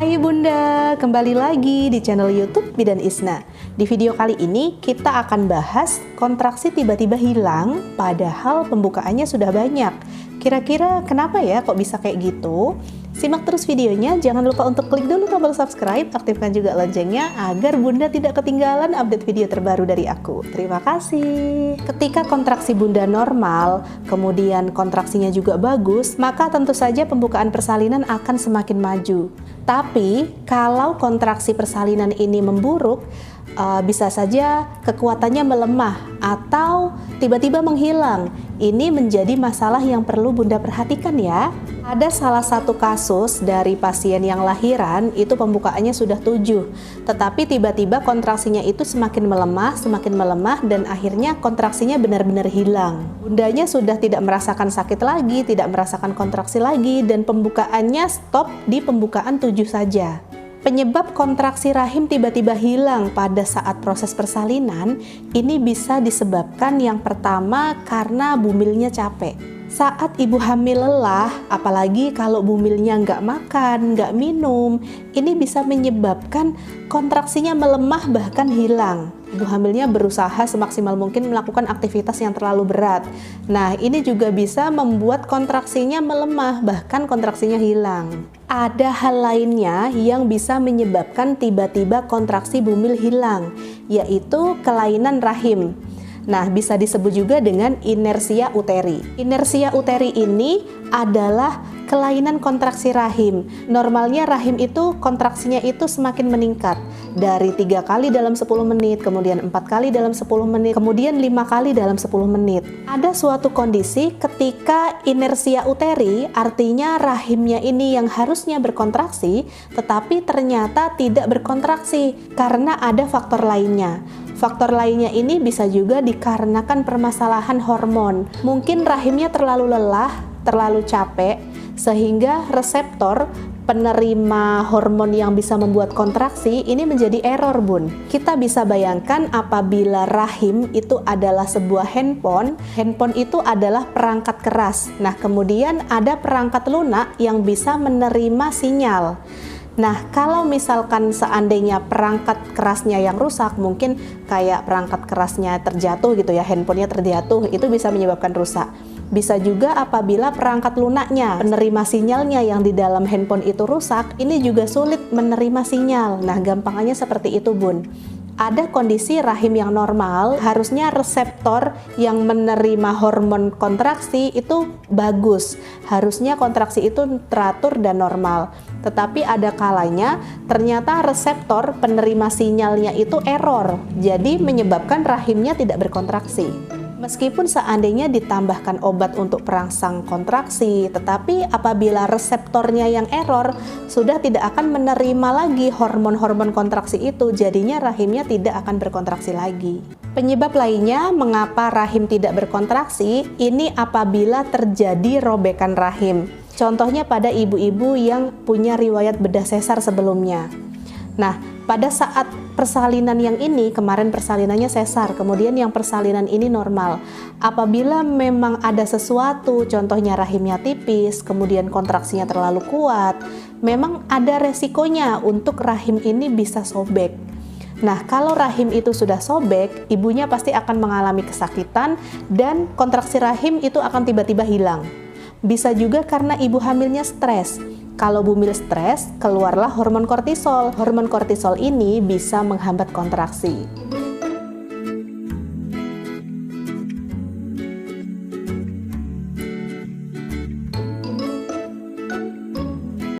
Hai Bunda, kembali lagi di channel YouTube Bidan Isna. Di video kali ini kita akan bahas kontraksi tiba-tiba hilang padahal pembukaannya sudah banyak. Kira-kira kenapa ya kok bisa kayak gitu? Simak terus videonya, jangan lupa untuk klik dulu tombol subscribe, aktifkan juga loncengnya agar Bunda tidak ketinggalan update video terbaru dari aku. Terima kasih. Ketika kontraksi Bunda normal, kemudian kontraksinya juga bagus, maka tentu saja pembukaan persalinan akan semakin maju. Tapi kalau kontraksi persalinan ini memburuk, bisa saja kekuatannya melemah atau tiba-tiba menghilang. Ini menjadi masalah yang perlu Bunda perhatikan ya. Ada salah satu kasus dari pasien yang lahiran itu pembukaannya sudah 7, tetapi tiba-tiba kontraksinya itu semakin melemah dan akhirnya kontraksinya benar-benar hilang. Bundanya sudah tidak merasakan sakit lagi, tidak merasakan kontraksi lagi, dan pembukaannya stop di pembukaan 7 saja. Penyebab kontraksi rahim tiba-tiba hilang pada saat proses persalinan ini bisa disebabkan yang pertama karena bumilnya capek. Saat ibu hamil lelah, apalagi kalau bumilnya nggak makan, nggak minum, ini bisa menyebabkan kontraksinya melemah bahkan hilang. Ibu hamilnya berusaha semaksimal mungkin melakukan aktivitas yang terlalu berat. Nah, ini juga bisa membuat kontraksinya melemah, bahkan kontraksinya hilang. Ada hal lainnya yang bisa menyebabkan tiba-tiba kontraksi bumil hilang, yaitu kelainan rahim. Nah, bisa disebut juga dengan inersia uteri. Inersia uteri ini adalah kelainan kontraksi rahim. Normalnya rahim itu kontraksinya itu semakin meningkat dari 3 kali dalam 10 menit, kemudian 4 kali dalam 10 menit, kemudian 5 kali dalam 10 menit. Ada suatu kondisi ketika inersia uteri, artinya rahimnya ini yang harusnya berkontraksi, tetapi ternyata tidak berkontraksi karena ada faktor lainnya. Faktor lainnya ini bisa juga dikarenakan permasalahan hormon. Mungkin rahimnya terlalu lelah, terlalu capek, sehingga reseptor penerima hormon yang bisa membuat kontraksi ini menjadi error, Bun. Kita bisa bayangkan apabila rahim itu adalah sebuah handphone itu adalah perangkat keras. Nah, kemudian ada perangkat lunak yang bisa menerima sinyal. Nah, kalau misalkan seandainya perangkat kerasnya yang rusak, mungkin kayak perangkat kerasnya terjatuh gitu ya, handphonenya terjatuh, itu bisa menyebabkan rusak. Bisa juga apabila perangkat lunaknya, penerima sinyalnya yang di dalam handphone itu rusak, ini juga sulit menerima sinyal. Nah, gampangannya seperti itu, Bun. Ada kondisi rahim yang normal, harusnya reseptor yang menerima hormon kontraksi itu bagus. Harusnya kontraksi itu teratur dan normal. Tetapi ada kalanya ternyata reseptor penerima sinyalnya itu error. Jadi menyebabkan rahimnya tidak berkontraksi. Meskipun seandainya ditambahkan obat untuk perangsang kontraksi, tetapi apabila reseptornya yang error, sudah tidak akan menerima lagi hormon-hormon kontraksi itu, jadinya rahimnya tidak akan berkontraksi lagi. Penyebab lainnya mengapa rahim tidak berkontraksi, ini apabila terjadi robekan rahim. Contohnya pada ibu-ibu yang punya riwayat bedah sesar sebelumnya. Nah, pada saat persalinan yang ini, kemarin persalinannya sesar, kemudian yang persalinan ini normal. Apabila memang ada sesuatu, contohnya rahimnya tipis, kemudian kontraksinya terlalu kuat, memang ada resikonya untuk rahim ini bisa sobek. Nah, kalau rahim itu sudah sobek, ibunya pasti akan mengalami kesakitan dan kontraksi rahim itu akan tiba-tiba hilang. Bisa juga karena ibu hamilnya stres. Kalau bumil stres, keluarlah hormon kortisol. Hormon kortisol ini bisa menghambat kontraksi.